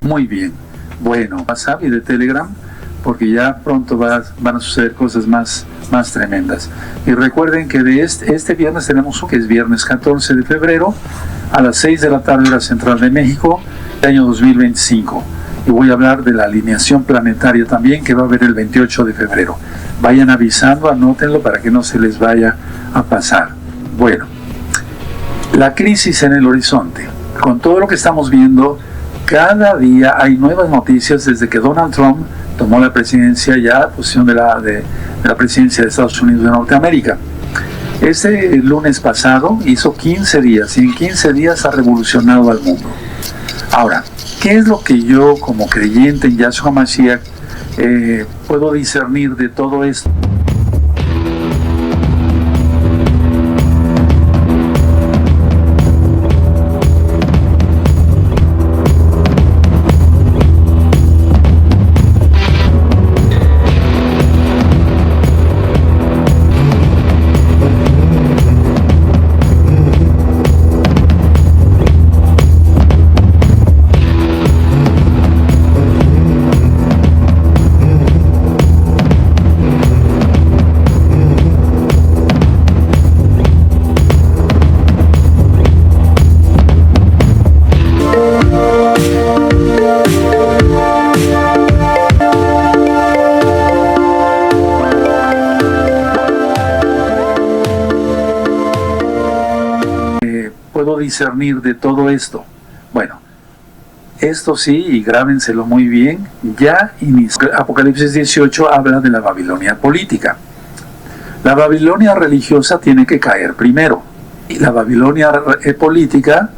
Muy bien. Bueno, WhatsApp y de Telegram, porque ya pronto van a suceder cosas más tremendas. Y recuerden que de este viernes tenemos que es viernes 14 de febrero a las 6 de la tarde hora central de México, año 2025. Y voy a hablar de la alineación planetaria también, que va a haber el 28 de febrero. Vayan avisando, anótenlo para que no se les vaya a pasar. Bueno, la crisis en el horizonte. Con todo lo que estamos viendo, cada día hay nuevas noticias desde que Donald Trump tomó la presidencia, ya la posición de la presidencia de Estados Unidos de Norteamérica. Este lunes pasado hizo 15 días y en 15 días ha revolucionado al mundo. Ahora, ¿qué es lo que yo como creyente en Yahshua Mashiach puedo discernir de todo esto? Puedo discernir de todo esto. Bueno, esto sí, y grábenselo muy bien, ya inició. Apocalipsis 18 habla de la Babilonia política. La Babilonia religiosa tiene que caer primero, y la Babilonia política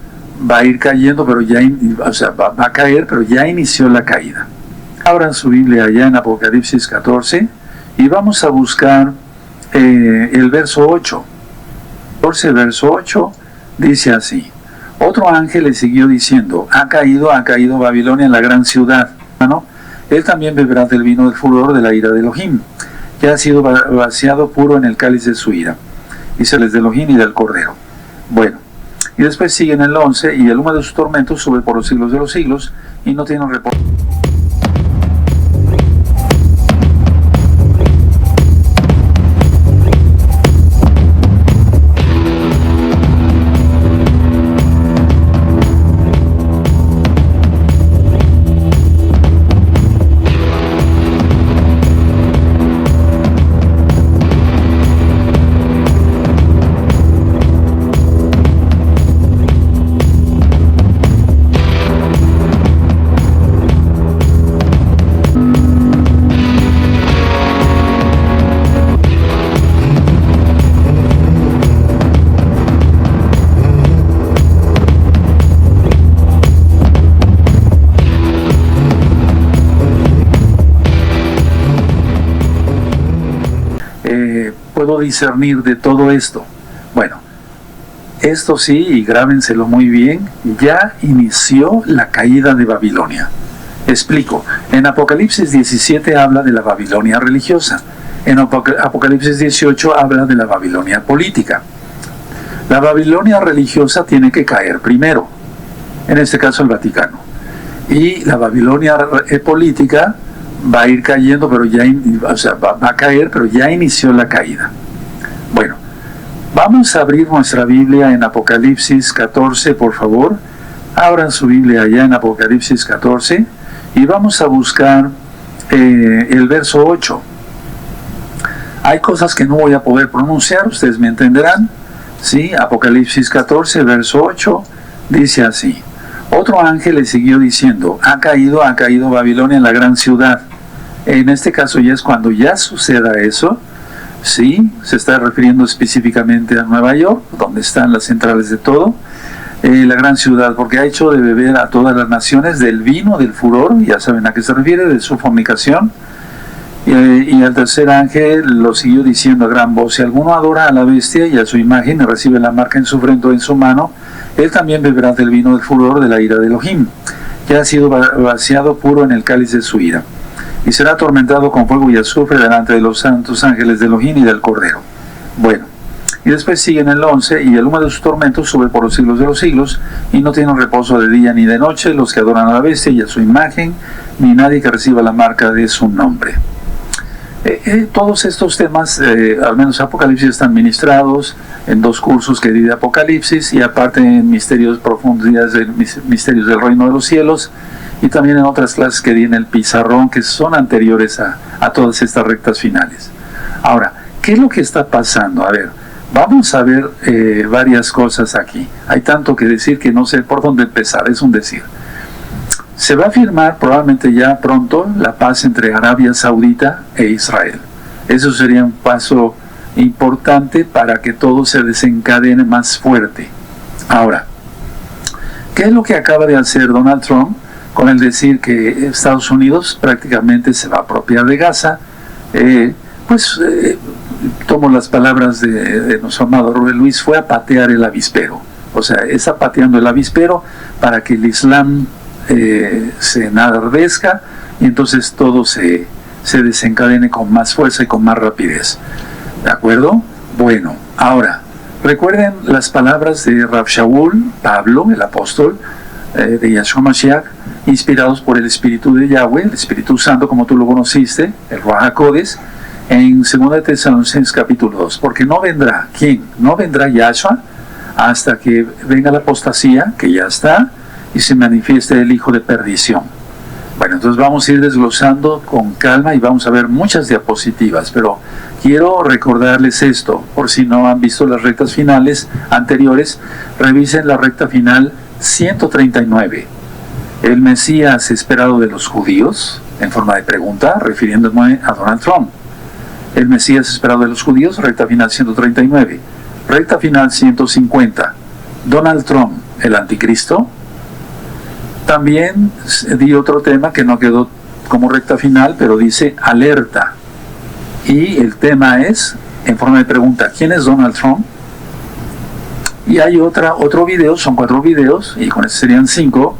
va a ir cayendo, pero ya, va a caer, pero ya inició la caída. Abran su Biblia allá en Apocalipsis 14 y vamos a buscar el verso 8. 14, verso 8. Dice así: otro ángel le siguió diciendo, ha caído Babilonia, la gran ciudad, ¿no? Él también beberá del vino del furor de la ira de Elohim, que ha sido vaciado puro en el cáliz de su ira, y se les de Elohim y del Cordero. Bueno, y después sigue en el 11, y el humo de sus tormentos sube por los siglos de los siglos, y no tiene un reposo. Puedo discernir de todo esto. Bueno, esto sí, y grábenselo muy bien, ya inició la caída de Babilonia. Explico. En Apocalipsis 17 habla de la Babilonia religiosa. En Apocalipsis 18 habla de la Babilonia política. La Babilonia religiosa tiene que caer primero, en este caso el Vaticano. Y la Babilonia política va a ir cayendo, pero ya, va a caer, pero ya inició la caída. Bueno, vamos a abrir nuestra Biblia en Apocalipsis 14, por favor. Abran su Biblia allá en Apocalipsis 14 y vamos a buscar el verso 8. Hay cosas que no voy a poder pronunciar, ustedes me entenderán. ¿Sí? Apocalipsis 14, verso 8, dice así: otro ángel le siguió diciendo, ha caído Babilonia, la gran ciudad. En este caso ya es cuando ya suceda eso, sí, se está refiriendo específicamente a Nueva York, donde están las centrales de todo, la gran ciudad, porque ha hecho de beber a todas las naciones del vino del furor, ya saben a qué se refiere, de su fornicación. Y el tercer ángel lo siguió diciendo a gran voz, si alguno adora a la bestia y a su imagen y recibe la marca en su frente o en su mano, él también beberá del vino del furor de la ira de Elohim, que ha sido vaciado puro en el cáliz de su ira, y será atormentado con fuego y azufre delante de los santos ángeles de Elohim y del Cordero. Bueno, Y después sigue en el 11, y el humo de sus tormentos sube por los siglos de los siglos, y no tienen reposo de día ni de noche los que adoran a la bestia y a su imagen, ni nadie que reciba la marca de su nombre. Todos estos temas, al menos Apocalipsis, están ministrados en 2 cursos que di de Apocalipsis, y aparte en misterios, profundidades de misterios del reino de los cielos, y también en otras clases que di en el pizarrón, que son anteriores a todas estas rectas finales. Ahora, ¿qué es lo que está pasando? A ver, vamos a ver varias cosas aquí. Hay tanto que decir que no sé por dónde empezar, es un decir. Se va a firmar probablemente ya pronto la paz entre Arabia Saudita e Israel. Eso sería un paso importante para que todo se desencadene más fuerte. Ahora, ¿qué es lo que acaba de hacer Donald Trump con el decir que Estados Unidos prácticamente se va a apropiar de Gaza? Tomo las palabras de nuestro amado Rubén Luis, fue a patear el avispero. O sea, está pateando el avispero para que el Islam se enardezca, y entonces todo se desencadene con más fuerza y con más rapidez. ¿De acuerdo? Bueno, ahora, recuerden las palabras de Rav Shaul, Pablo, el apóstol de Yahshua Mashiach, inspirados por el Espíritu de Yahweh, el Espíritu Santo, como tú lo conociste, el Ruach HaKodesh, en 2 Tesalonicenses capítulo 2, porque no vendrá, ¿quién? No vendrá Yahshua hasta que venga la apostasía, que ya está, y se manifieste el hijo de perdición. Bueno, entonces vamos a ir desglosando con calma y vamos a ver muchas diapositivas, pero quiero recordarles esto, por si no han visto las rectas finales anteriores, revisen la recta final 139. El Mesías esperado de los judíos, en forma de pregunta, refiriéndome a Donald Trump. El Mesías esperado de los judíos, recta final 139. Recta final 150. Donald Trump, el anticristo. También di otro tema que no quedó como recta final, pero dice alerta. Y el tema es, en forma de pregunta, ¿quién es Donald Trump? Y hay otro video, son 4 videos, y con eso serían 5.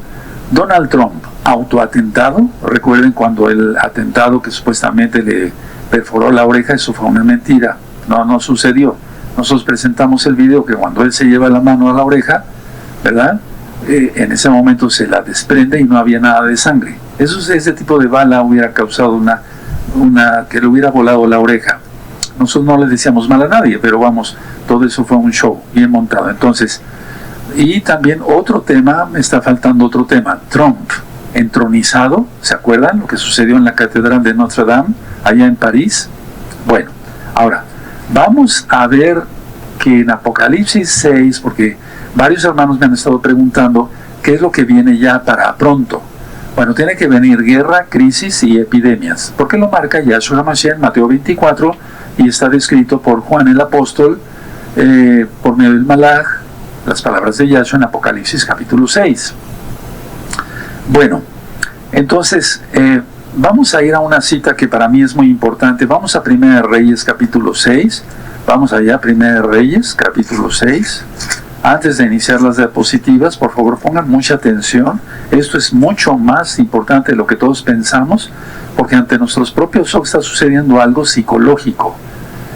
Donald Trump, autoatentado. Recuerden cuando el atentado que supuestamente le perforó la oreja, eso fue una mentira. No sucedió. Nosotros presentamos el video que cuando él se lleva la mano a la oreja, ¿verdad? En ese momento se la desprende y no había nada de sangre. Ese tipo de bala hubiera causado que le hubiera volado la oreja. Nosotros no le decíamos mal a nadie, pero vamos, todo eso fue un show bien montado. Entonces, y también otro tema, me está faltando otro tema, Trump entronizado. ¿Se acuerdan lo que sucedió en la Catedral de Notre Dame, allá en París? Bueno, ahora, vamos a ver que en Apocalipsis 6, porque varios hermanos me han estado preguntando qué es lo que viene ya para pronto. Bueno, tiene que venir guerra, crisis y epidemias. Porque lo marca Yahshua Mashiach en Mateo 24 y está descrito por Juan el apóstol por medio del Malaj, las palabras de Yahshua en Apocalipsis capítulo 6. Bueno, entonces vamos a ir a una cita que para mí es muy importante. Vamos a 1 Reyes capítulo 6. Vamos allá, 1 Reyes capítulo 6. Antes de iniciar las diapositivas, por favor pongan mucha atención. Esto es mucho más importante de lo que todos pensamos, porque ante nuestros propios ojos está sucediendo algo psicológico.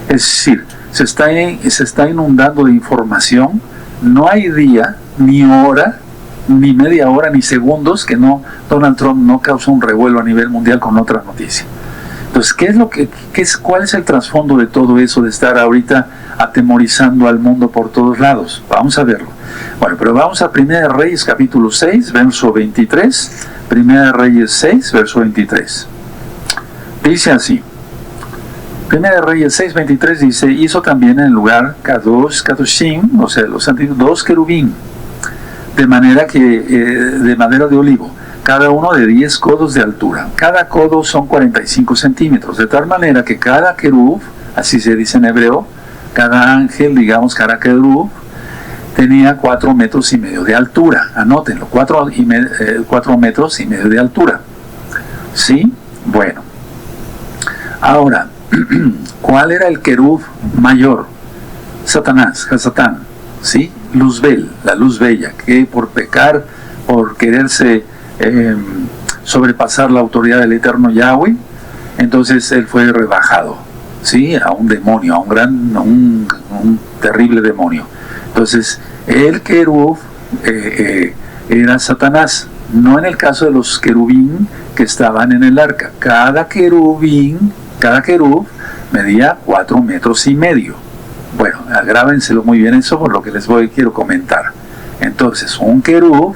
Es decir, se está inundando de información. No hay día, ni hora, ni media hora, ni segundos que Donald Trump no causa un revuelo a nivel mundial con otra noticia. Entonces, ¿cuál es el trasfondo de todo eso, de estar ahorita atemorizando al mundo por todos lados? Vamos a verlo. Bueno, pero vamos a 1 Reyes capítulo 6, verso 23. 1 Reyes 6, verso 23. Dice así. 1 Reyes 6, 23 dice, hizo también en el lugar Kadoshim, o sea, los antiguos 2 querubín, de manera que, de madera de olivo, cada uno de 10 codos de altura. Cada codo son 45 centímetros, de tal manera que cada querub, así se dice en hebreo, cada ángel, digamos, cada querub, tenía 4 metros y medio de altura. Anótenlo, 4 metros y medio de altura. ¿Sí? Bueno. Ahora, ¿cuál era el querub mayor? Satanás, Hasatán, ¿sí? Luzbel, la luz bella, que por pecar, por quererse sobrepasar la autoridad del eterno Yahweh, entonces él fue rebajado. ¿sí? A un demonio, a un terrible demonio. Entonces, el querub era Satanás, no en el caso de los querubín que estaban en el arca. Cada querub medía 4,5 metros. Bueno, grábenselo muy bien eso por lo que quiero comentar. Entonces, un querub,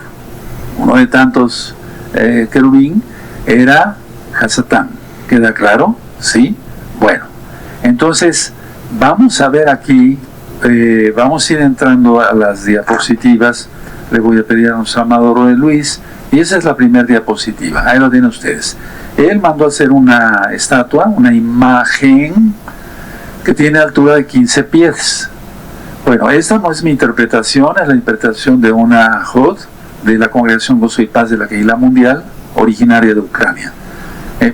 uno de tantos querubín, era Hasatán. ¿Queda claro? ¿Sí? Bueno, entonces vamos a ver aquí, vamos a ir entrando a las diapositivas. Le voy a pedir a nuestro amado Roy Luis, y esa es la primera diapositiva. Ahí lo tienen ustedes. Él mandó a hacer una estatua, una imagen que tiene altura de 15 pies. Bueno, esta no es mi interpretación, es la interpretación de una Jod de la Congregación Gozo y Paz de la Kehilá Mundial, originaria de Ucrania.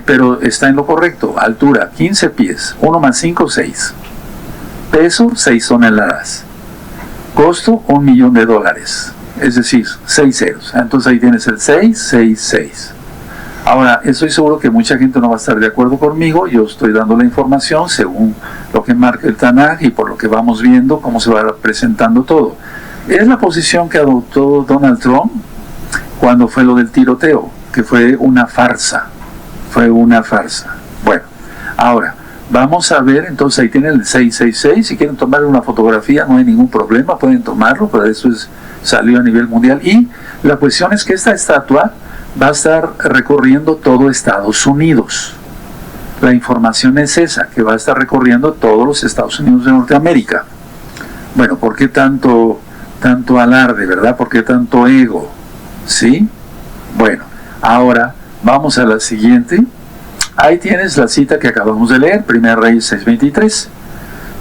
Pero está en lo correcto. Altura 15 pies, 1 más 5, 6. Peso 6 toneladas. Costo $1.000.000, es decir, 6 ceros. Entonces ahí tienes el 666. Ahora, estoy seguro que mucha gente no va a estar de acuerdo conmigo. Yo estoy dando la información según lo que marca el Tanaj y por lo que vamos viendo cómo se va presentando todo. Es la posición que adoptó Donald Trump cuando fue lo del tiroteo, que fue una farsa. Bueno, ahora vamos a ver, entonces ahí tienen el 666. Si quieren tomar una fotografía no hay ningún problema, pueden tomarlo, pero eso salió a nivel mundial. Y la cuestión es que esta estatua va a estar recorriendo todo Estados Unidos. La información es esa, que va a estar recorriendo todos los Estados Unidos de Norteamérica. Bueno, ¿por qué tanto alarde, verdad? ¿Por qué tanto ego? ¿Sí? Bueno, ahora vamos a la siguiente. Ahí tienes la cita que acabamos de leer, 1 Reyes 6:23.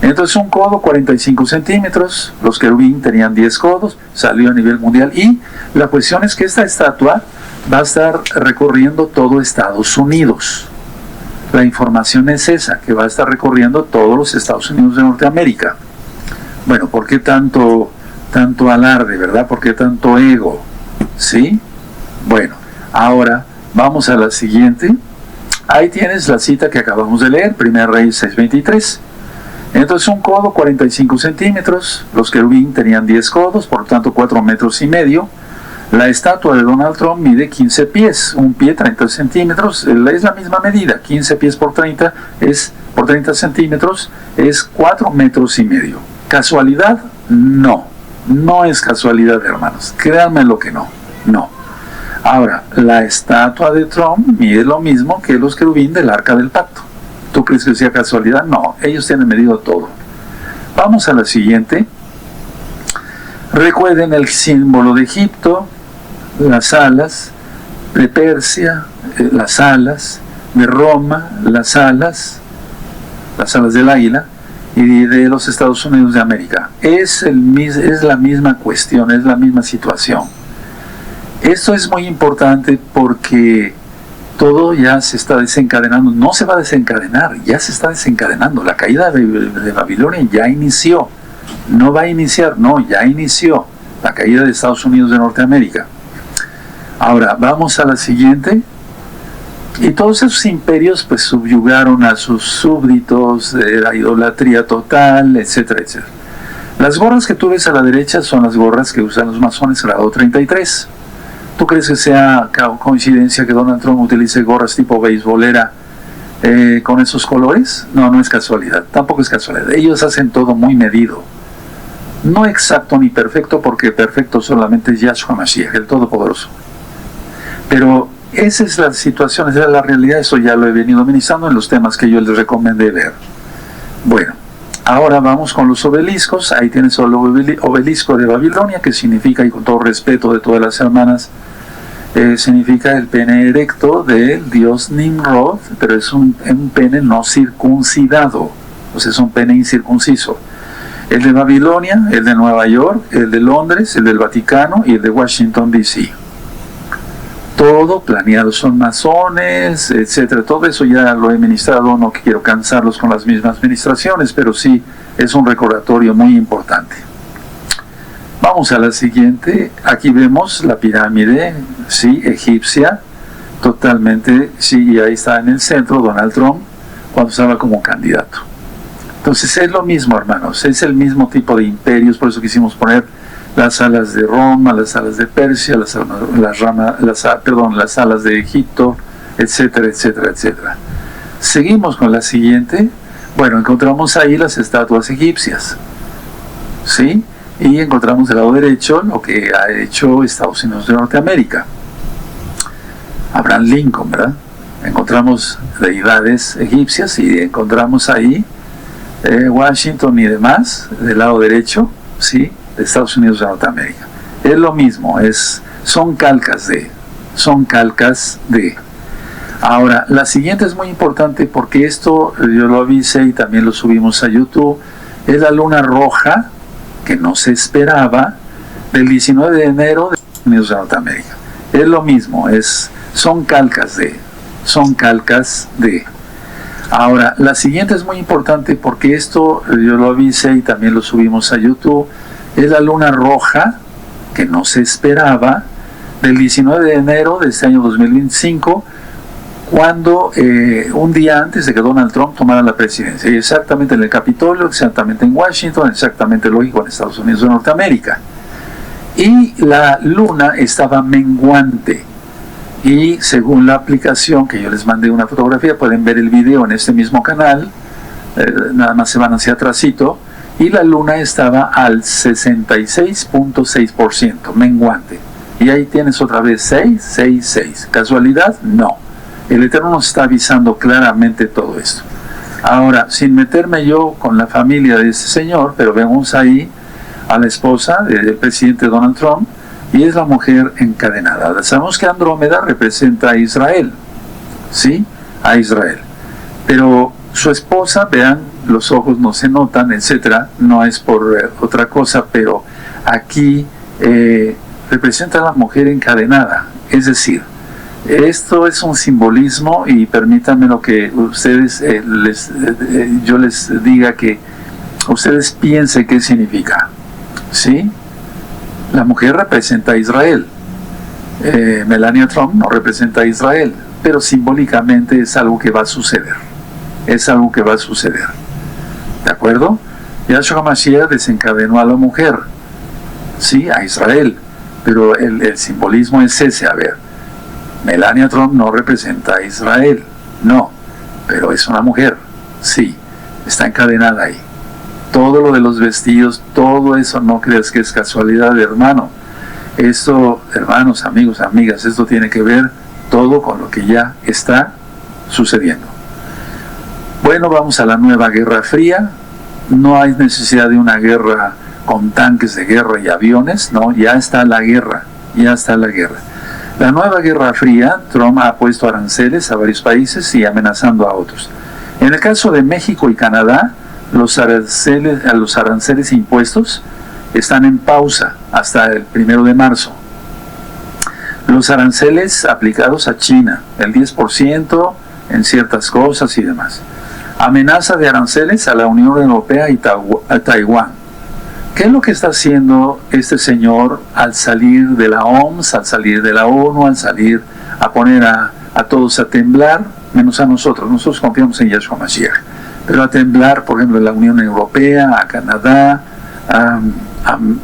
Entonces un codo 45 centímetros, los querubín tenían 10 codos, salió a nivel mundial. Y la cuestión es que esta estatua va a estar recorriendo todo Estados Unidos. La información es esa, que va a estar recorriendo todos los Estados Unidos de Norteamérica. Bueno, ¿por qué tanto alarde, verdad? ¿Por qué tanto ego? ¿Sí? Bueno, ahora vamos a la siguiente. Ahí tienes la cita que acabamos de leer, 1 Reyes 6:23. Entonces un codo 45 centímetros, los querubín tenían 10 codos, por lo tanto 4,5 metros. La estatua de Donald Trump mide 15 pies, un pie 30 centímetros, es la misma medida, 15 pies por 30 centímetros, es 4,5 metros. ¿Casualidad? No, no es casualidad, hermanos, créanme lo que no. Ahora, la estatua de Trump mide lo mismo que los querubín del Arca del Pacto. ¿Tú crees que sea casualidad? No, ellos tienen medido todo. Vamos a la siguiente. Recuerden el símbolo de Egipto, las alas de Persia, las alas de Roma, las alas del águila, y de los Estados Unidos de América. Es la misma cuestión, es la misma situación. Esto es muy importante porque todo ya se está desencadenando. No se va a desencadenar, ya se está desencadenando. La caída de Babilonia ya inició. No va a iniciar, no, ya inició la caída de Estados Unidos de Norteamérica. Ahora, vamos a la siguiente. Y todos esos imperios pues subyugaron a sus súbditos, la idolatría total, etcétera, etcétera. Las gorras que tú ves a la derecha son las gorras que usan los masones grado 33. ¿Tú crees que sea coincidencia que Donald Trump utilice gorras tipo beisbolera con esos colores? No, no es casualidad, tampoco es casualidad. Ellos hacen todo muy medido. No exacto ni perfecto, porque perfecto solamente es Yahshua Mashiach, el Todopoderoso. Pero esa es la situación, esa es la realidad. Eso ya lo he venido ministrando en los temas que yo les recomendé ver. Bueno, ahora vamos con los obeliscos. Ahí tienes el obelisco de Babilonia, que significa, y con todo respeto de todas las hermanas, significa el pene erecto del dios Nimrod, pero es un pene no circuncidado, o sea, es un pene incircunciso. El de Babilonia, el de Nueva York, el de Londres, el del Vaticano y el de Washington, D.C. Todo planeado, son masones, etcétera. Todo eso ya lo he ministrado, no quiero cansarlos con las mismas ministraciones, pero sí es un recordatorio muy importante. Vamos a la siguiente. Aquí vemos la pirámide, sí, egipcia, totalmente, sí, y ahí está en el centro Donald Trump cuando estaba como candidato. Entonces es lo mismo, hermanos, es el mismo tipo de imperios, por eso quisimos poner las salas de Roma, las salas de Persia, las salas de Egipto, etcétera, etcétera, etcétera. Seguimos con la siguiente. Bueno, encontramos ahí las estatuas egipcias, ¿sí? Y encontramos del lado derecho lo que ha hecho Estados Unidos de Norteamérica. Abraham Lincoln, ¿verdad? Encontramos deidades egipcias y encontramos ahí Washington y demás del lado derecho, ¿sí? De Estados Unidos de Norteamérica. Es lo mismo, son calcas de. Ahora, la siguiente es muy importante porque esto yo lo avisé y también lo subimos a YouTube. Es la luna roja que no se esperaba del 19 de enero de Estados Unidos de Norteamérica. Es lo mismo, son calcas de. Ahora, la siguiente es muy importante porque esto yo lo avisé y también lo subimos a YouTube. Es la luna roja que no se esperaba del 19 de enero de este año 2025, cuando un día antes de que Donald Trump tomara la presidencia, y exactamente en el Capitolio, exactamente en Washington, exactamente lógico en Estados Unidos de Norteamérica. Y la luna estaba menguante, y según la aplicación que yo les mandé una fotografía, pueden ver el video en este mismo canal, nada más se van hacia atrásito, y la luna estaba al 66.6%, menguante. Y ahí tienes otra vez 6. ¿Casualidad? No. El Eterno nos está avisando claramente todo esto. Ahora, sin meterme yo con la familia de este señor, pero vemos ahí a la esposa del presidente Donald Trump, y es la mujer encadenada. Sabemos que Andrómeda representa a Israel, ¿sí? A Israel. Pero su esposa, vean, los ojos no se notan, etcétera, no es por otra cosa, pero aquí representa a la mujer encadenada. Es decir, esto es un simbolismo, y permítanme lo que ustedes yo les diga, que ustedes piensen qué significa, ¿sí? La mujer representa a Israel. Melania Trump no representa a Israel, pero simbólicamente es algo que va a suceder. Es algo que va a suceder. ¿De acuerdo? Yahshua Mashiach desencadenó a la mujer, sí, a Israel, pero el simbolismo es ese. A ver, Melania Trump no representa a Israel, no, pero es una mujer, sí, está encadenada ahí. Todo lo de los vestidos, todo eso, no creas que es casualidad, hermano. Esto, hermanos, amigos, amigas, esto tiene que ver todo con lo que ya está sucediendo. Bueno, vamos a la nueva Guerra Fría. No hay necesidad de una guerra con tanques de guerra y aviones, no, ya está la guerra, La nueva Guerra Fría, Trump ha puesto aranceles a varios países y amenazando a otros. En el caso de México y Canadá, los aranceles impuestos están en pausa hasta el 1 de marzo. Los aranceles aplicados a China, el 10% en ciertas cosas y demás. Amenaza de aranceles a la Unión Europea y a Taiwán. ¿Qué es lo que está haciendo este señor al salir de la OMS, al salir de la ONU, al salir a poner a todos a temblar, menos a nosotros? Nosotros confiamos en Yahshua Mashiach. Pero a temblar, por ejemplo, en la Unión Europea, a Canadá, a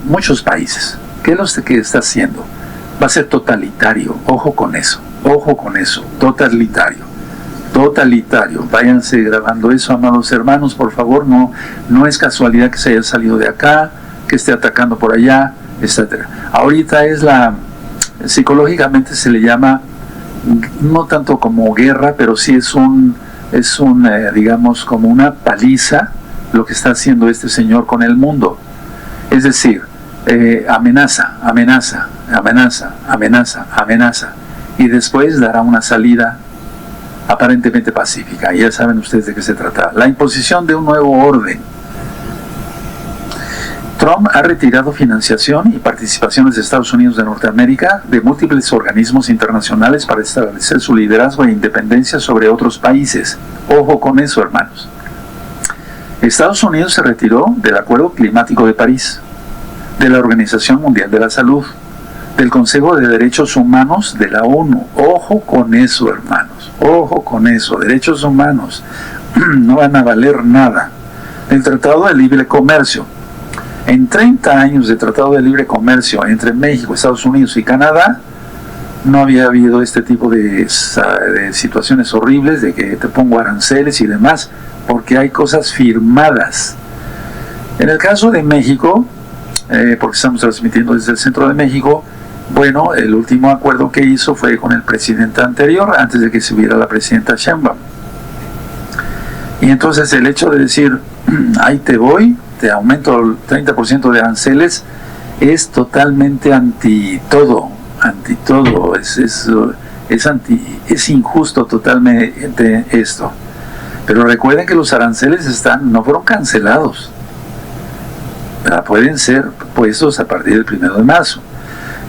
muchos países. ¿Qué es lo que está haciendo? Va a ser totalitario. Ojo con eso, totalitario. Váyanse grabando eso, amados hermanos, por favor. No es casualidad que se haya salido de acá, que esté atacando por allá, etc. Ahorita psicológicamente se le llama, no tanto como guerra, pero sí es digamos, como una paliza lo que está haciendo este señor con el mundo. Es decir, amenaza, y después dará una salida aparentemente pacífica. Ya saben ustedes de qué se trata. La imposición de un nuevo orden. Trump ha retirado financiación y participaciones de Estados Unidos de Norteamérica de múltiples organismos internacionales para establecer su liderazgo e independencia sobre otros países. Ojo con eso, hermanos. Estados Unidos se retiró del Acuerdo Climático de París, de la Organización Mundial de la Salud, del Consejo de Derechos Humanos de la ONU. Ojo con eso, hermanos. Ojo con eso. Derechos humanos no van a valer nada. el Tratado de Libre Comercio. En 30 años de Tratado de Libre Comercio entre México, Estados Unidos y Canadá, no había habido este tipo de situaciones horribles de que te pongo aranceles y demás, porque hay cosas firmadas. En el caso de México, porque estamos transmitiendo desde el centro de México, bueno, el último acuerdo que hizo fue con el presidente anterior, antes de que subiera la presidenta Sheinbaum. Y entonces el hecho de decir, ahí te voy, te aumento el 30% de aranceles, es totalmente anti todo, es injusto totalmente esto. Pero recuerden que los aranceles no fueron cancelados, pueden ser puestos a partir del 1 de marzo.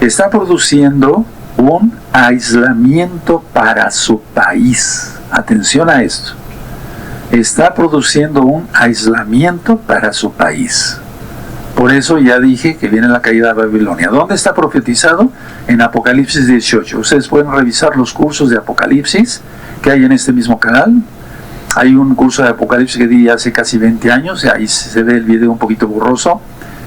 Está produciendo un aislamiento para su país. Atención a esto. Está produciendo un aislamiento para su país. Por eso ya dije que viene la caída de Babilonia. ¿Dónde está profetizado? En Apocalipsis 18. Ustedes pueden revisar los cursos de Apocalipsis que hay en este mismo canal. Hay un curso de Apocalipsis que di hace casi 20 años, y ahí se ve el video un poquito borroso,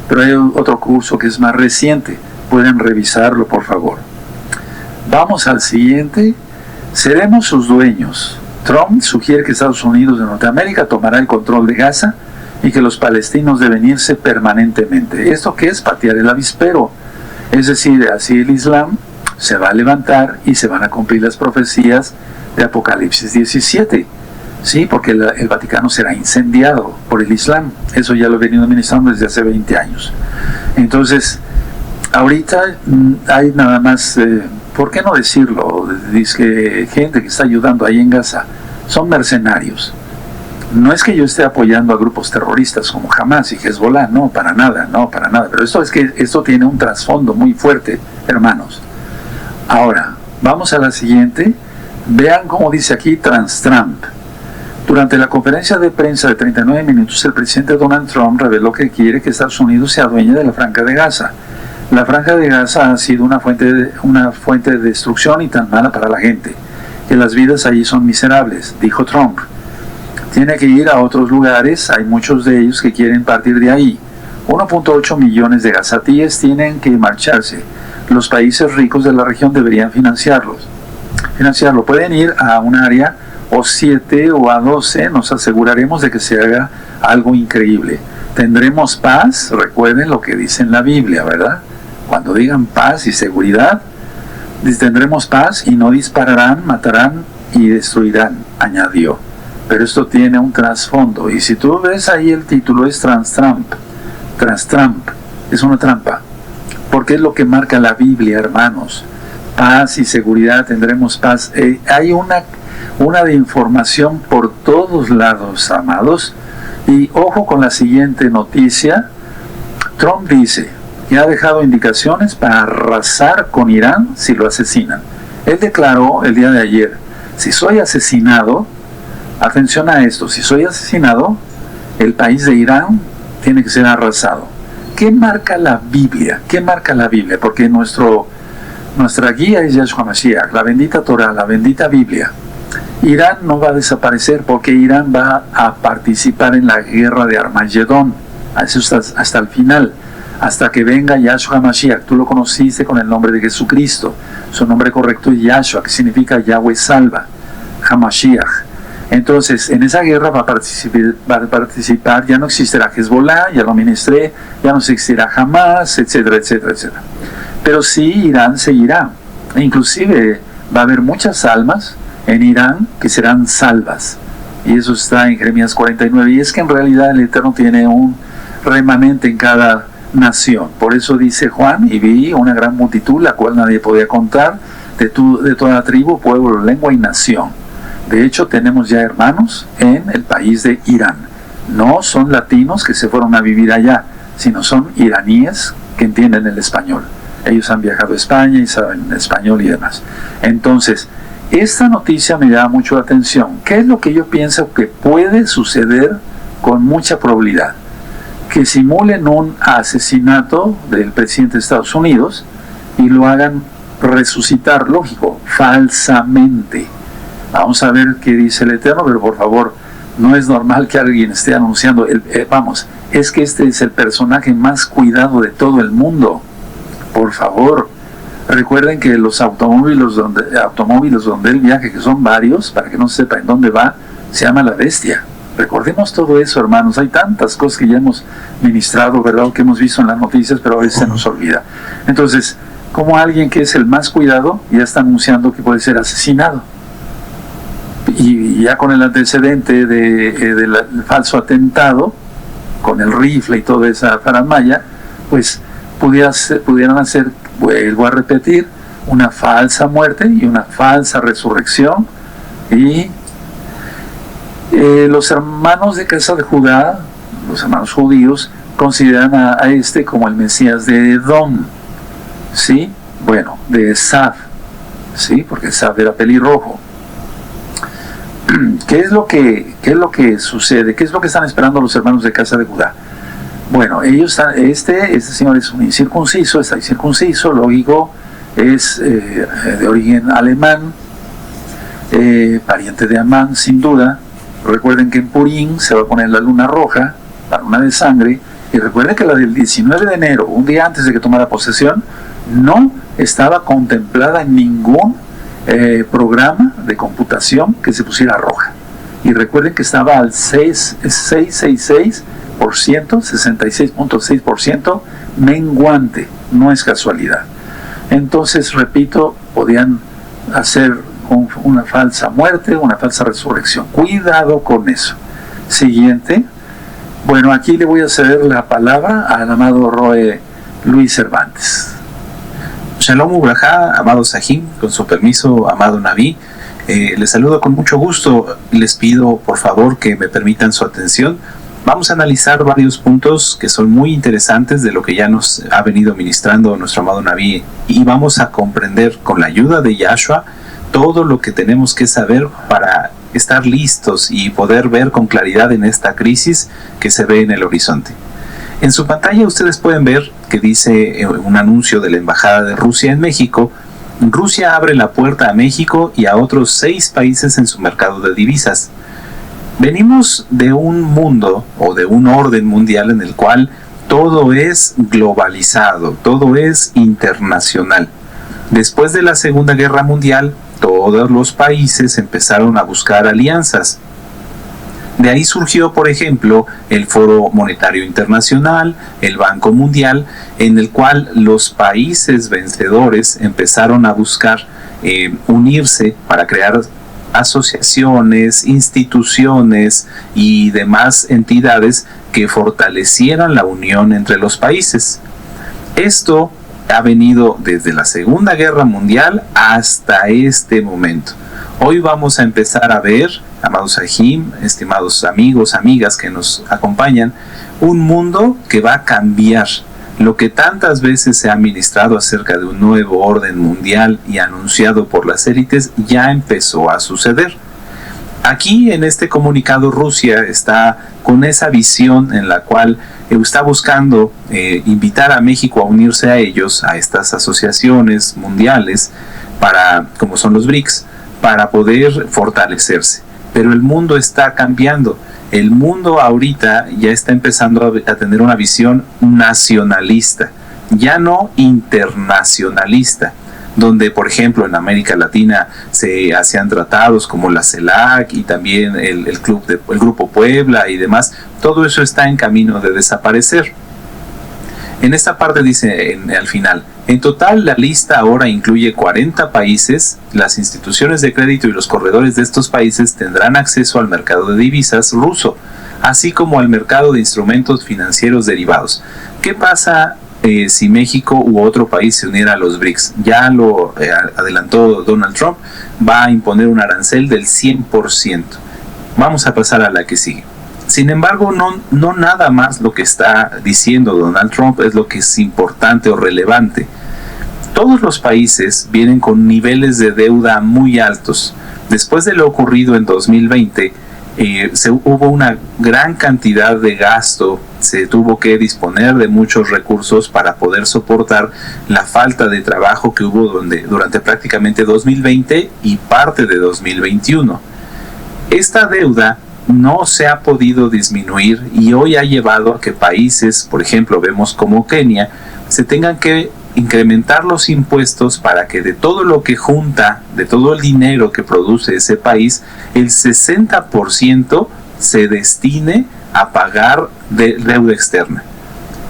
pero hay otro curso que es más reciente. Pueden revisarlo, por favor. Vamos al siguiente. Seremos sus dueños. Trump sugiere que Estados Unidos de Norteamérica tomará el control de Gaza y que los palestinos deben irse permanentemente. ¿Esto qué es? Patear el avispero. Es decir, así el Islam se va a levantar y se van a cumplir las profecías de Apocalipsis 17. Sí, porque el Vaticano será incendiado por el Islam. Eso ya lo he venido ministrando desde hace 20 años. Entonces, ahorita hay nada más, ¿por qué no decirlo? Dice que gente que está ayudando ahí en Gaza son mercenarios. No es que yo esté apoyando a grupos terroristas como Hamas y Hezbollah, no, para nada. Pero esto tiene un trasfondo muy fuerte, hermanos. Ahora, vamos a la siguiente. Vean cómo dice aquí Trump. Durante la conferencia de prensa de 39 minutos, el presidente Donald Trump reveló que quiere que Estados Unidos sea dueña de la Franja de Gaza. La Franja de Gaza ha sido una fuente de destrucción y tan mala para la gente, que las vidas allí son miserables, dijo Trump. Tiene que ir a otros lugares, hay muchos de ellos que quieren partir de ahí. 1.8 millones de gazatíes tienen que marcharse. Los países ricos de la región deberían financiarlo. Pueden ir a un área o 7 o a 12, nos aseguraremos de que se haga algo increíble. Tendremos paz, recuerden lo que dice en la Biblia, ¿verdad? Cuando digan paz y seguridad, tendremos paz y no dispararán, matarán y destruirán, añadió. Pero esto tiene un trasfondo, y si tú ves ahí el título es Trump, es una trampa, porque es lo que marca la Biblia, hermanos. Paz y seguridad, tendremos paz. Hay una de información por todos lados, amados. Y ojo con la siguiente noticia. Trump dice que ha dejado indicaciones para arrasar con Irán si lo asesinan. Él declaró el día de ayer, si soy asesinado, atención a esto, si soy asesinado, el país de Irán tiene que ser arrasado. ¿Qué marca la Biblia? Porque nuestra guía es Yahshua Mashiach, la bendita Torah, la bendita Biblia. Irán no va a desaparecer porque Irán va a participar en la guerra de Armagedón, hasta el final, hasta que venga Yahshua Mashiach. Tú lo conociste con el nombre de Jesucristo. Su nombre correcto es Yahshua, que significa Yahweh salva, Hamashiach. Entonces, en esa guerra va a participar, ya no existirá Hezbollah, ya lo ministré, ya no existirá Hamas, etcétera, etcétera, etcétera. Pero sí, Irán seguirá. E inclusive va a haber muchas almas en Irán que serán salvas. Y eso está en Jeremías 49. Y es que en realidad el Eterno tiene un remanente en cada nación. Por eso dice Juan, y vi una gran multitud, la cual nadie podía contar, de toda tribu, pueblo, lengua y nación. De hecho, tenemos ya hermanos en el país de Irán. No son latinos que se fueron a vivir allá, sino son iraníes que entienden el español. Ellos han viajado a España y saben español y demás. Entonces, esta noticia me da mucho la atención. ¿Qué es lo que yo pienso que puede suceder con mucha probabilidad? Que simulen un asesinato del presidente de Estados Unidos y lo hagan resucitar, lógico, falsamente. Vamos a ver qué dice el Eterno, pero por favor, No es normal que alguien esté anunciando, es que este es el personaje más cuidado de todo el mundo. Por favor, recuerden que los automóviles donde él viaja, que son varios, para que no se sepa en dónde va, se llama La Bestia. Recordemos todo eso, hermanos. Hay tantas cosas que ya hemos ministrado, ¿verdad?, que hemos visto en las noticias, pero a veces se nos olvida. Entonces, como alguien que es el más cuidado ya está anunciando que puede ser asesinado, y ya con el antecedente del falso atentado, con el rifle y toda esa faramalla, pues pudieran hacer, vuelvo a repetir, una falsa muerte y una falsa resurrección. Y los hermanos de casa de Judá, los hermanos judíos, consideran a este como el Mesías de Edom, ¿sí? Bueno, de Esaf, ¿sí? Porque Esaf era pelirrojo. ¿Qué es lo que sucede? ¿Qué es lo que están esperando los hermanos de casa de Judá? Bueno, ellos están, este señor es un incircunciso, está incircunciso, lógico, es de origen alemán, pariente de Amán, sin duda. Recuerden que en Purim se va a poner la luna roja, la luna de sangre, y recuerden que la del 19 de enero, un día antes de que tomara posesión, no estaba contemplada en ningún programa de computación que se pusiera roja. Y recuerden que estaba al 666%, 66.6% menguante, no es casualidad. Entonces, repito, podían hacer una falsa muerte, una falsa resurrección. Cuidado con eso. Siguiente. Bueno, aquí le voy a ceder la palabra al amado Roe Luis Cervantes. Shalom Ubrajá, amado Sahim, con su permiso, amado Naví, les saludo con mucho gusto. Les pido por favor que me permitan su atención. Vamos a analizar varios puntos que son muy interesantes de lo que ya nos ha venido ministrando nuestro amado Naví, y vamos a comprender con la ayuda de Yahshua todo lo que tenemos que saber para estar listos y poder ver con claridad en esta crisis que se ve en el horizonte. En su pantalla ustedes pueden ver que dice un anuncio de la Embajada de Rusia en México. Rusia abre la puerta a México y a otros 6 países en su mercado de divisas. Venimos de un mundo o de un orden mundial en el cual todo es globalizado, todo es internacional. Después de la Segunda Guerra Mundial, todos los países empezaron a buscar alianzas. De ahí surgió, por ejemplo, el Foro Monetario Internacional, el Banco Mundial, en el cual los países vencedores empezaron a buscar unirse para crear asociaciones, instituciones y demás entidades que fortalecieran la unión entre los países. Esto ha venido desde la Segunda Guerra Mundial hasta este momento. Hoy vamos a empezar a ver, amados Sahim, estimados amigos, amigas que nos acompañan, un mundo que va a cambiar. Lo que tantas veces se ha ministrado acerca de un nuevo orden mundial y anunciado por las élites ya empezó a suceder. Aquí en este comunicado Rusia está con esa visión en la cual está buscando invitar a México a unirse a ellos, a estas asociaciones mundiales, como son los BRICS, para poder fortalecerse. Pero el mundo está cambiando. El mundo ahorita ya está empezando a tener una visión nacionalista, ya no internacionalista, donde por ejemplo en América Latina se hacían tratados como la CELAC y también el Grupo Puebla y demás. Todo eso está en camino de desaparecer. En esta parte dice al final: en total la lista ahora incluye 40 países. Las instituciones de crédito y los corredores de estos países tendrán acceso al mercado de divisas ruso, así como al mercado de instrumentos financieros derivados. ¿Qué pasa si México u otro país se uniera a los BRICS? Ya lo adelantó Donald Trump, va a imponer un arancel del 100%. Vamos a pasar a la que sigue. Sin embargo, no nada más lo que está diciendo Donald Trump es lo que es importante o relevante. Todos los países vienen con niveles de deuda muy altos. Después de lo ocurrido en 2020, hubo una gran cantidad de gasto, se tuvo que disponer de muchos recursos para poder soportar la falta de trabajo que hubo durante prácticamente 2020 y parte de 2021. Esta deuda no se ha podido disminuir y hoy ha llevado a que países, por ejemplo, vemos como Kenia, se tengan que incrementar los impuestos para que de todo lo que junta, de todo el dinero que produce ese país, el 60% se destine a pagar deuda externa.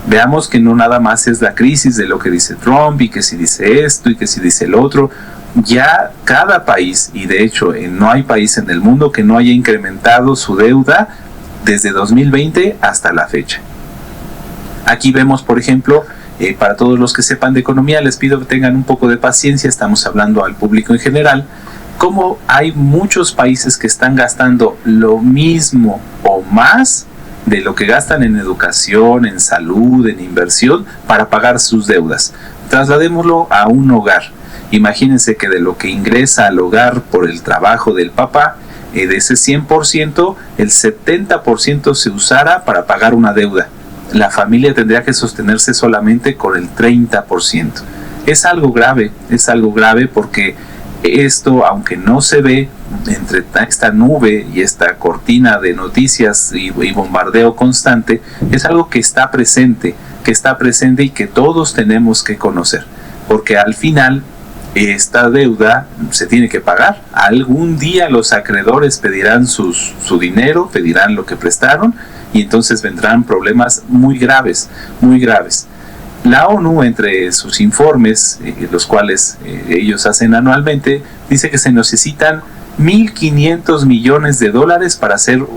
Veamos que no nada más es la crisis de lo que dice Trump y que si dice esto y que si dice el otro. Ya cada país, y de hecho no hay país en el mundo que no haya incrementado su deuda desde 2020 hasta la fecha. Aquí vemos, por ejemplo, para todos los que sepan de economía, les pido que tengan un poco de paciencia, estamos hablando al público en general, cómo hay muchos países que están gastando lo mismo o más de lo que gastan en educación, en salud, en inversión, para pagar sus deudas. Trasladémoslo a un hogar. Imagínense que de lo que ingresa al hogar por el trabajo del papá, de ese 100%, el 70% se usara para pagar una deuda. La familia tendría que sostenerse solamente con el 30%. Es algo grave porque esto, aunque no se ve entre esta nube y esta cortina de noticias y bombardeo constante, es algo que está presente y que todos tenemos que conocer, porque al final esta deuda se tiene que pagar. Algún día los acreedores pedirán su dinero, pedirán lo que prestaron, y entonces vendrán problemas muy graves. La ONU, entre sus informes, los cuales ellos hacen anualmente, dice que se necesitan 1.500 millones de dólares para hacer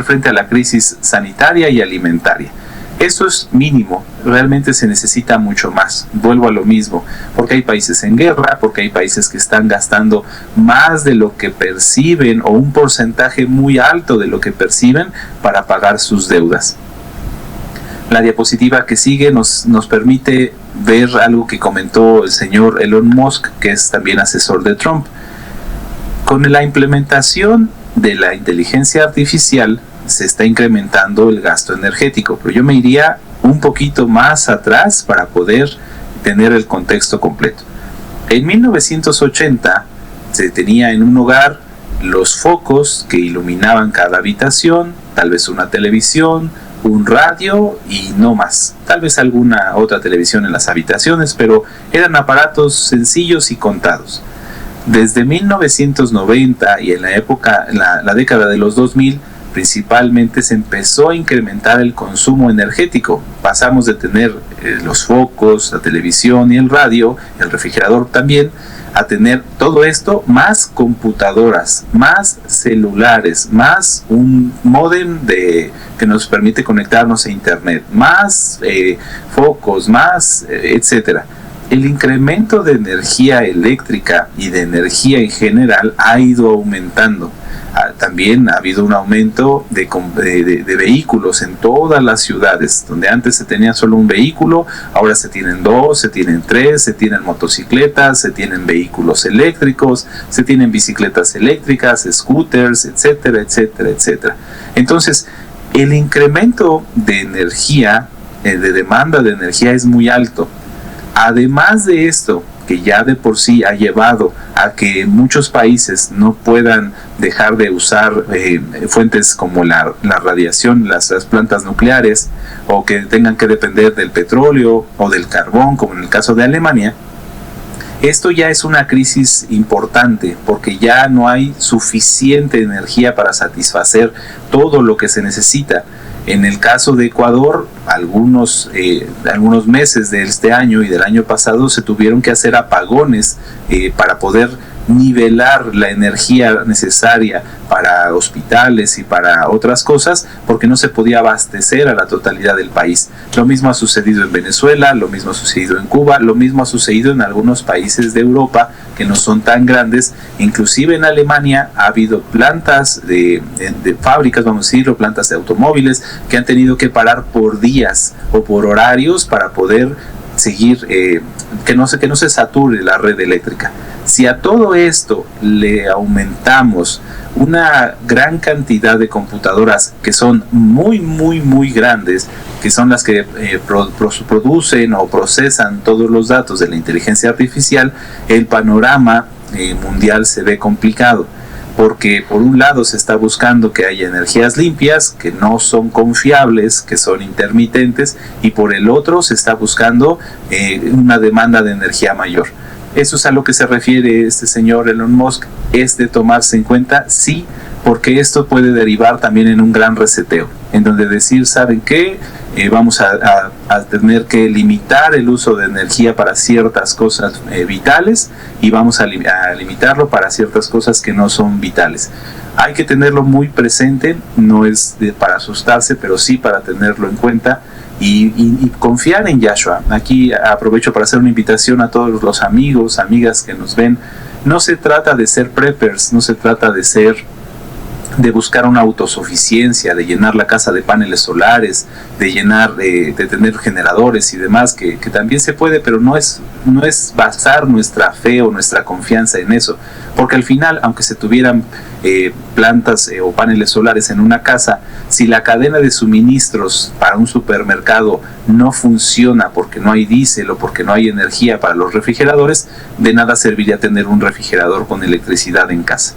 frente a la crisis sanitaria y alimentaria. Eso es mínimo, realmente se necesita mucho más. Vuelvo a lo mismo, porque hay países en guerra, porque hay países que están gastando más de lo que perciben o un porcentaje muy alto de lo que perciben para pagar sus deudas. La diapositiva que sigue nos permite ver algo que comentó el señor Elon Musk, que es también asesor de Trump. Con la implementación de la inteligencia artificial se está incrementando el gasto energético, pero yo me iría un poquito más atrás para poder tener el contexto completo. En 1980 se tenía en un hogar los focos que iluminaban cada habitación, tal vez una televisión, un radio y no más, tal vez alguna otra televisión en las habitaciones, pero eran aparatos sencillos y contados. Desde 1990 y en la década de los 2000, principalmente se empezó a incrementar el consumo energético. Pasamos de tener los focos, la televisión y el radio, el refrigerador también, a tener todo esto, más computadoras, más celulares, más un módem que nos permite conectarnos a internet, más focos, más etcétera. El incremento de energía eléctrica y de energía en general ha ido aumentando. También ha habido un aumento de vehículos en todas las ciudades, donde antes se tenía solo un vehículo, ahora se tienen 2, se tienen 3, se tienen motocicletas, se tienen vehículos eléctricos, se tienen bicicletas eléctricas, scooters, etcétera, etcétera, etcétera. Entonces, el incremento de energía, de demanda de energía es muy alto. Además de esto, que ya de por sí ha llevado a que muchos países no puedan dejar de usar fuentes como la radiación, las plantas nucleares, o que tengan que depender del petróleo o del carbón, como en el caso de Alemania, esto ya es una crisis importante, porque ya no hay suficiente energía para satisfacer todo lo que se necesita. En el caso de Ecuador, algunos meses de este año y del año pasado se tuvieron que hacer apagones para poder nivelar la energía necesaria para hospitales y para otras cosas, porque no se podía abastecer a la totalidad del país. Lo mismo ha sucedido en Venezuela, lo mismo ha sucedido en Cuba, lo mismo ha sucedido en algunos países de Europa que no son tan grandes. Inclusive en Alemania ha habido plantas de fábricas, vamos a decirlo, plantas de automóviles que han tenido que parar por días o por horarios para poder seguir, que no se sature la red eléctrica. Si a todo esto le aumentamos una gran cantidad de computadoras que son muy, muy, muy grandes, que son las que producen o procesan todos los datos de la inteligencia artificial, el panorama mundial se ve complicado. porque por un lado se está buscando que haya energías limpias, que no son confiables, que son intermitentes, y por el otro se está buscando una demanda de energía mayor. Eso es a lo que se refiere este señor Elon Musk. ¿Es de tomarse en cuenta? Sí, porque esto puede derivar también en un gran reseteo, en donde decir, ¿saben qué? Vamos a tener que limitar el uso de energía para ciertas cosas vitales, y vamos a limitarlo para ciertas cosas que no son vitales. Hay que tenerlo muy presente, no es para asustarse, pero sí para tenerlo en cuenta y confiar en Yahshua. Aquí aprovecho para hacer una invitación a todos los amigos, amigas que nos ven. No se trata de ser preppers, no se trata de buscar una autosuficiencia, de llenar la casa de paneles solares, de tener generadores y demás, que también se puede, pero no es basar nuestra fe o nuestra confianza en eso, porque al final, aunque se tuvieran plantas o paneles solares en una casa, si la cadena de suministros para un supermercado no funciona porque no hay diésel o porque no hay energía para los refrigeradores, de nada serviría tener un refrigerador con electricidad en casa.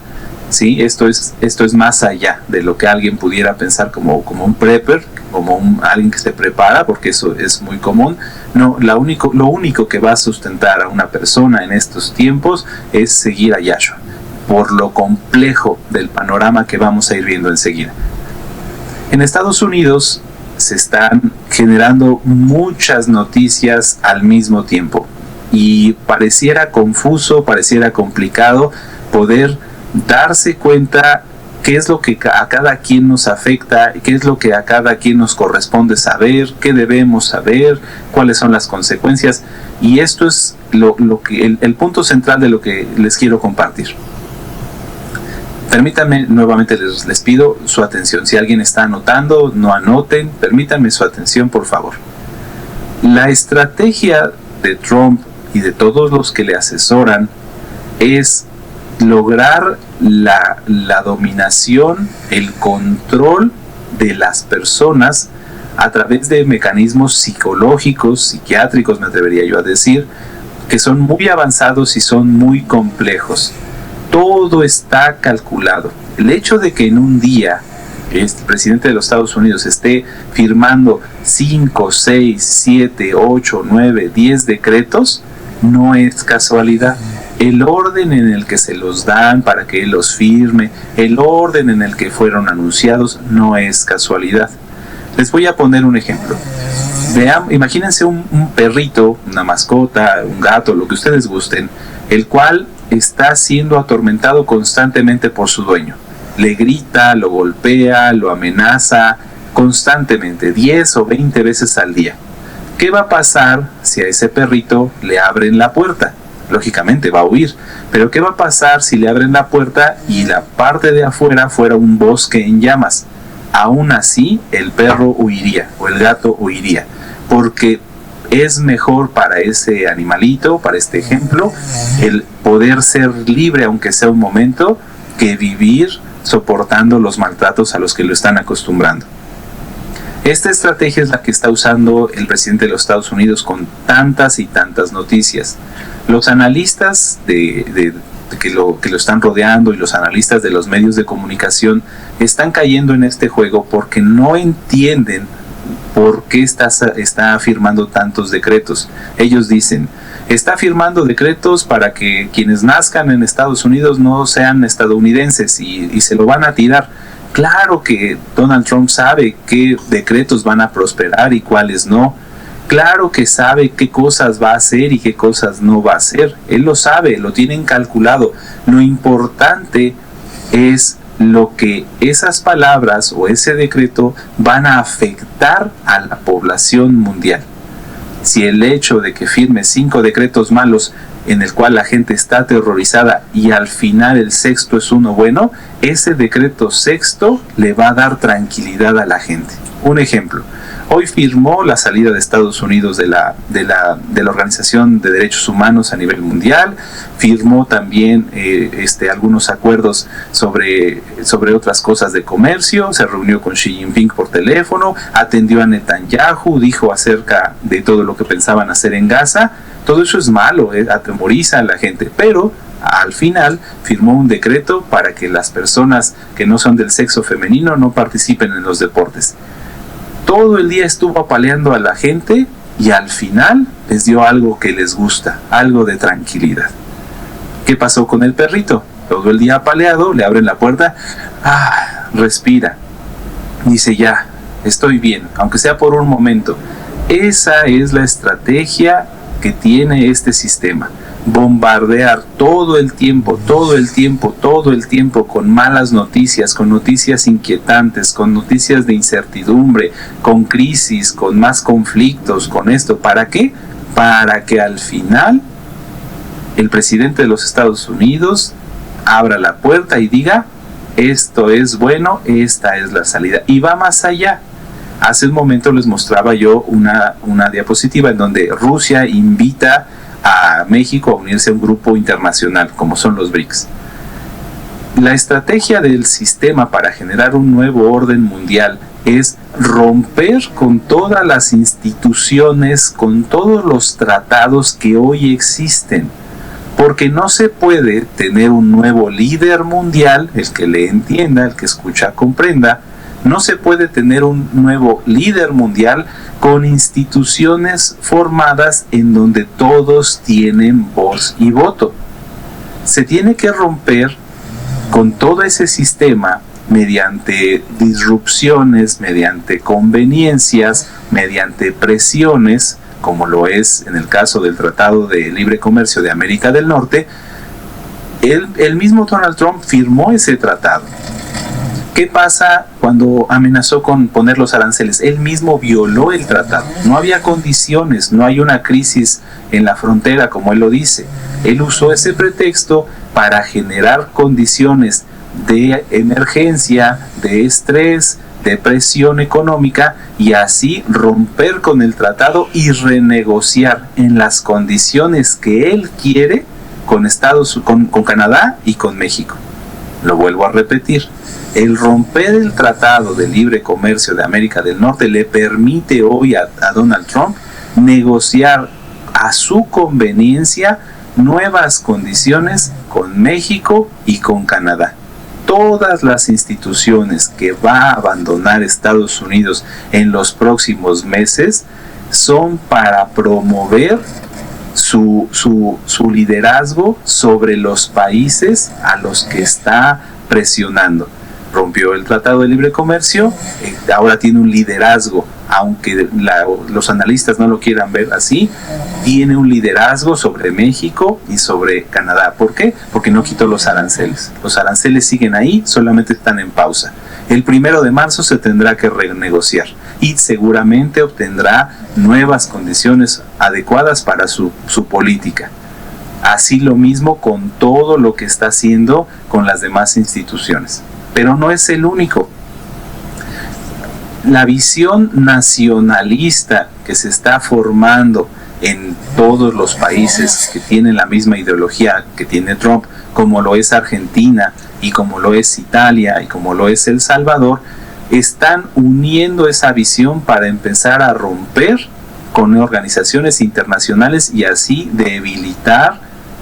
Sí, esto es más allá de lo que alguien pudiera pensar como un prepper, como alguien que se prepara, porque eso es muy común. No, lo único que va a sustentar a una persona en estos tiempos es seguir a Yahshua, por lo complejo del panorama que vamos a ir viendo enseguida. En Estados Unidos se están generando muchas noticias al mismo tiempo, y pareciera confuso, pareciera complicado poder darse cuenta qué es lo que a cada quien nos afecta, qué es lo que a cada quien nos corresponde saber, qué debemos saber, cuáles son las consecuencias. Y esto es el punto central de lo que les quiero compartir. Permítanme, nuevamente les pido su atención. Si alguien está anotando, no anoten, permítanme su atención, por favor. La estrategia de Trump y de todos los que le asesoran es lograr la dominación, el control de las personas a través de mecanismos psicológicos, psiquiátricos, me atrevería yo a decir, que son muy avanzados y son muy complejos. Todo está calculado. El hecho de que en un día el presidente de los Estados Unidos esté firmando 5, 6, 7, 8, 9, 10 decretos no es casualidad. El orden en el que se los dan para que él los firme, el orden en el que fueron anunciados, no es casualidad. Les voy a poner un ejemplo. Imagínense un perrito, una mascota, un gato, lo que ustedes gusten, el cual está siendo atormentado constantemente por su dueño. Le grita, lo golpea, lo amenaza constantemente, 10 o 20 veces al día. ¿Qué va a pasar si a ese perrito le abren la puerta? Lógicamente va a huir, pero ¿qué va a pasar si le abren la puerta y la parte de afuera fuera un bosque en llamas? Aún así el perro huiría o el gato huiría, porque es mejor para ese animalito, para este ejemplo, el poder ser libre aunque sea un momento, que vivir soportando los maltratos a los que lo están acostumbrando. Esta estrategia es la que está usando el presidente de los Estados Unidos con tantas y tantas noticias. Los analistas que lo están rodeando y los analistas de los medios de comunicación están cayendo en este juego porque no entienden por qué está firmando tantos decretos. Ellos dicen, está firmando decretos para que quienes nazcan en Estados Unidos no sean estadounidenses y se lo van a tirar. Claro que Donald Trump sabe qué decretos van a prosperar y cuáles no. Claro que sabe qué cosas va a hacer y qué cosas no va a hacer. Él lo sabe, lo tienen calculado. Lo importante es lo que esas palabras o ese decreto van a afectar a la población mundial. Si el hecho de que firme 5 decretos malos en el cual la gente está aterrorizada y al final el sexto es uno bueno, ese decreto sexto le va a dar tranquilidad a la gente. Un ejemplo, hoy firmó la salida de Estados Unidos de la Organización de Derechos Humanos a nivel mundial, firmó también algunos acuerdos sobre otras cosas de comercio, se reunió con Xi Jinping por teléfono, atendió a Netanyahu, dijo acerca de todo lo que pensaban hacer en Gaza. Todo eso es malo, atemoriza a la gente, pero Al final firmó un decreto para que las personas que no son del sexo femenino no participen en los deportes. Todo el día estuvo apaleando a la gente y al final les dio algo que les gusta, algo de tranquilidad. ¿Qué pasó con el perrito? Todo el día apaleado, le abren la puerta, respira, dice ya, estoy bien, aunque sea por un momento. Esa es la estrategia que tiene este sistema. Bombardear todo el tiempo con malas noticias, con noticias inquietantes, con noticias de incertidumbre, con crisis, con más conflictos, con esto. ¿Para qué? Para que al final el presidente de los Estados Unidos abra la puerta y diga, esto es bueno, esta es la salida. Y va más allá. Hace un momento les mostraba yo una diapositiva en donde Rusia invita a México a unirse a un grupo internacional, como son los BRICS. La estrategia del sistema para generar un nuevo orden mundial es romper con todas las instituciones, con todos los tratados que hoy existen. Porque no se puede tener un nuevo líder mundial, el que le entienda, el que escucha, comprenda. No se puede tener un nuevo líder mundial con instituciones formadas en donde todos tienen voz y voto. Se tiene que romper con todo ese sistema mediante disrupciones, mediante conveniencias, mediante presiones, como lo es en el caso del Tratado de Libre Comercio de América del Norte. El mismo Donald Trump firmó ese tratado. ¿Qué pasa cuando amenazó con poner los aranceles? Él mismo violó el tratado. No había condiciones, no hay una crisis en la frontera, como él lo dice. Él usó ese pretexto para generar condiciones de emergencia, de estrés, de presión económica, y así romper con el tratado y renegociar en las condiciones que él quiere con Canadá y con México. Lo vuelvo a repetir. El romper el Tratado de Libre Comercio de América del Norte le permite hoy a Donald Trump negociar a su conveniencia nuevas condiciones con México y con Canadá. Todas las instituciones que va a abandonar Estados Unidos en los próximos meses son para promover su liderazgo sobre los países a los que está presionando. Rompió el Tratado de Libre Comercio, ahora tiene un liderazgo, aunque los analistas no lo quieran ver así, tiene un liderazgo sobre México y sobre Canadá. ¿Por qué? Porque no quitó los aranceles. Los aranceles siguen ahí, solamente están en pausa. El 1 de marzo se tendrá que renegociar y seguramente obtendrá nuevas condiciones adecuadas para su política. Así lo mismo con todo lo que está haciendo con las demás instituciones. Pero no es el único. La visión nacionalista que se está formando en todos los países que tienen la misma ideología que tiene Trump, como lo es Argentina y como lo es Italia y como lo es El Salvador, están uniendo esa visión para empezar a romper con organizaciones internacionales y así debilitar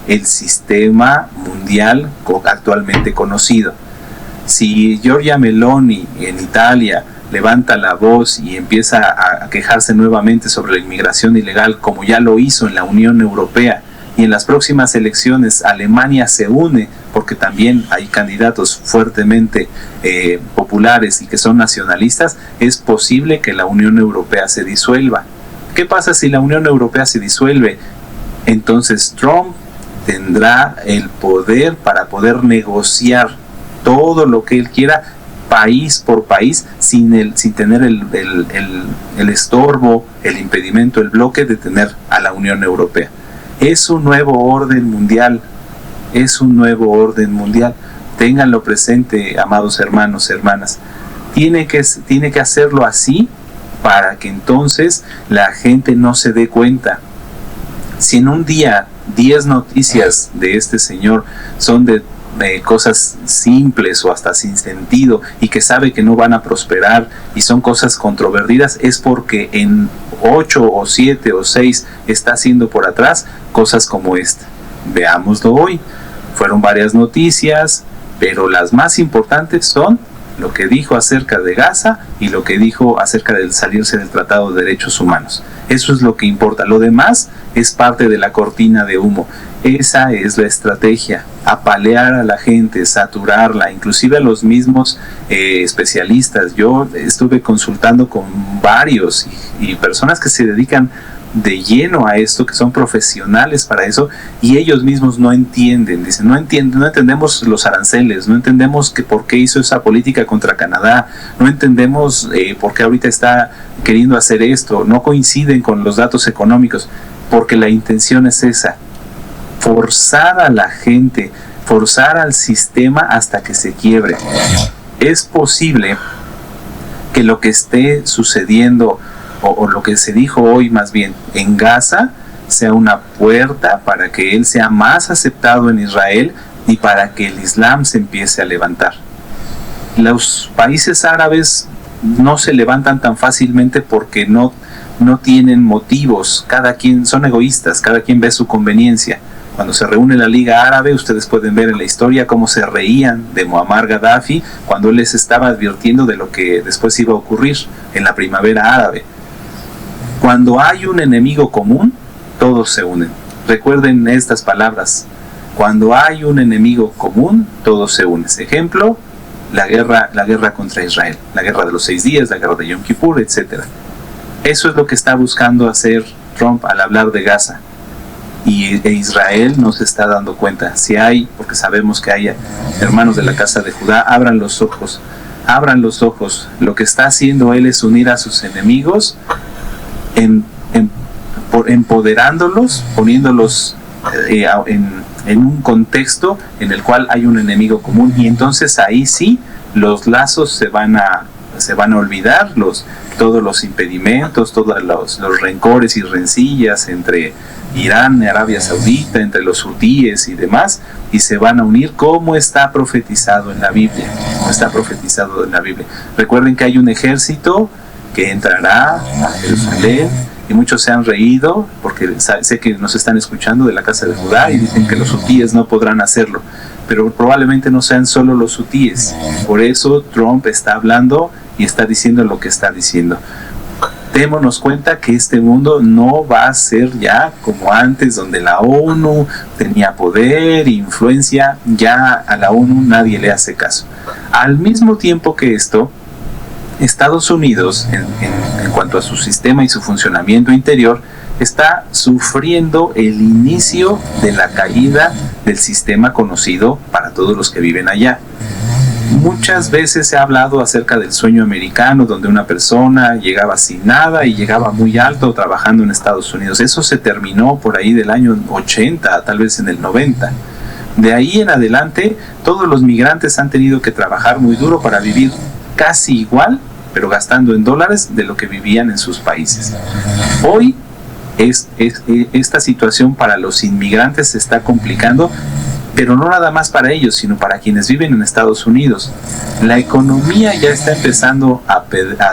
el sistema mundial actualmente conocido. Si Giorgia Meloni en Italia levanta la voz y empieza a quejarse nuevamente sobre la inmigración ilegal, como ya lo hizo en la Unión Europea, y en las próximas elecciones Alemania se une, porque también hay candidatos fuertemente populares y que son nacionalistas, es posible que la Unión Europea se disuelva. ¿Qué pasa si la Unión Europea se disuelve? Entonces Trump tendrá el poder para poder negociar todo lo que él quiera, país por país, sin tener el estorbo, el impedimento, el bloque de tener a la Unión Europea. Es un nuevo orden mundial, es un nuevo orden mundial. Ténganlo presente, amados hermanos, hermanas. Tiene que hacerlo así para que entonces la gente no se dé cuenta. Si en un día 10 noticias de este señor son de cosas simples o hasta sin sentido y que sabe que no van a prosperar y son cosas controvertidas, es porque en 8 o 7 o 6 está haciendo por atrás cosas como esta. Veámoslo hoy. Fueron varias noticias, pero las más importantes son lo que dijo acerca de Gaza y lo que dijo acerca del salirse del Tratado de Derechos Humanos. Eso es lo que importa. Lo demás es parte de la cortina de humo. Esa es la estrategia, apalear a la gente, saturarla, inclusive a los mismos especialistas. Yo estuve consultando con varios y personas que se dedican de lleno a esto, que son profesionales para eso, y ellos mismos no entienden, dicen, no entendemos los aranceles, no entendemos por qué hizo esa política contra Canadá, no entendemos por qué ahorita está queriendo hacer esto, no coinciden con los datos económicos, porque la intención es esa, forzar a la gente, forzar al sistema hasta que se quiebre. Es posible que lo que esté sucediendo o lo que se dijo hoy más bien en Gaza sea una puerta para que él sea más aceptado en Israel y para que el Islam se empiece a levantar. Los países árabes no se levantan tan fácilmente porque no tienen motivos, cada quien son egoístas, cada quien ve su conveniencia. Cuando se reúne la Liga Árabe, ustedes pueden ver en la historia cómo se reían de Muammar Gaddafi cuando él les estaba advirtiendo de lo que después iba a ocurrir en la primavera árabe. Cuando hay un enemigo común, todos se unen. Recuerden estas palabras. Cuando hay un enemigo común, todos se unen. Ejemplo, la guerra contra Israel, la guerra de los 6 días, la guerra de Yom Kippur, etc. Eso es lo que está buscando hacer Trump al hablar de Gaza. Y Israel no se está dando cuenta. Si hay, porque sabemos que hay hermanos de la casa de Judá, abran los ojos. Abran los ojos. Lo que está haciendo él es unir a sus enemigos, empoderándolos, poniéndolos en un contexto en el cual hay un enemigo común, y entonces ahí sí los lazos se van a olvidar, todos los impedimentos, todos los rencores y rencillas entre Irán y Arabia Saudita, entre los hutíes y demás, y se van a unir como está profetizado en la Biblia, Recuerden que hay un ejército que entrará a Jerusalén, y muchos se han reído porque sé que nos están escuchando de la casa de Judá y dicen que los hutíes no podrán hacerlo, pero probablemente no sean solo los hutíes. Por eso Trump está hablando y está diciendo lo que está diciendo. Démonos cuenta que este mundo no va a ser ya como antes, donde la ONU tenía poder e influencia. Ya a la ONU nadie le hace caso. Al mismo tiempo que esto, Estados Unidos, en cuanto a su sistema y su funcionamiento interior, está sufriendo el inicio de la caída del sistema conocido para todos los que viven allá. Muchas veces se ha hablado acerca del sueño americano, donde una persona llegaba sin nada y llegaba muy alto trabajando en Estados Unidos. Eso se terminó por ahí del año 80, tal vez en el 90. De ahí en adelante, todos los migrantes han tenido que trabajar muy duro para vivir casi igual, pero gastando en dólares, de lo que vivían en sus países. Hoy esta situación para los inmigrantes se está complicando, pero no nada más para ellos, sino para quienes viven en Estados Unidos. La economía ya está empezando a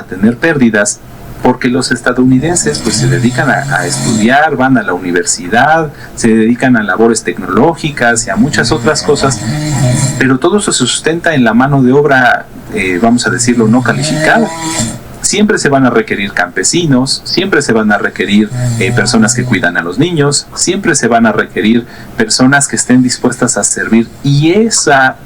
tener pérdidas, porque los estadounidenses pues se dedican a estudiar, van a la universidad, se dedican a labores tecnológicas y a muchas otras cosas, pero todo eso se sustenta en la mano de obra, vamos a decirlo, no calificada. Siempre se van a requerir campesinos, siempre se van a requerir personas que cuidan a los niños, siempre se van a requerir personas que estén dispuestas a servir, y esa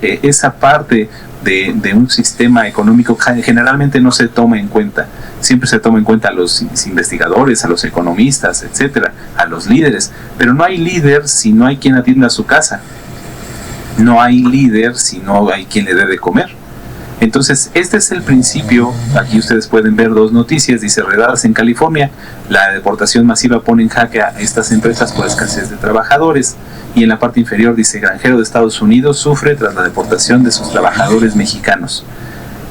parte de un sistema económico generalmente no se toma en cuenta. Siempre se toma en cuenta a los investigadores, a los economistas, etcétera, a los líderes, pero no hay líder si no hay quien atienda a su casa. No hay líder si no hay quien le dé de comer. Entonces, este es el principio. Aquí ustedes pueden ver 2 noticias. Dice: redadas en California, la deportación masiva pone en jaque a estas empresas por escasez de trabajadores. Y en la parte inferior dice: granjero de Estados Unidos sufre tras la deportación de sus trabajadores mexicanos.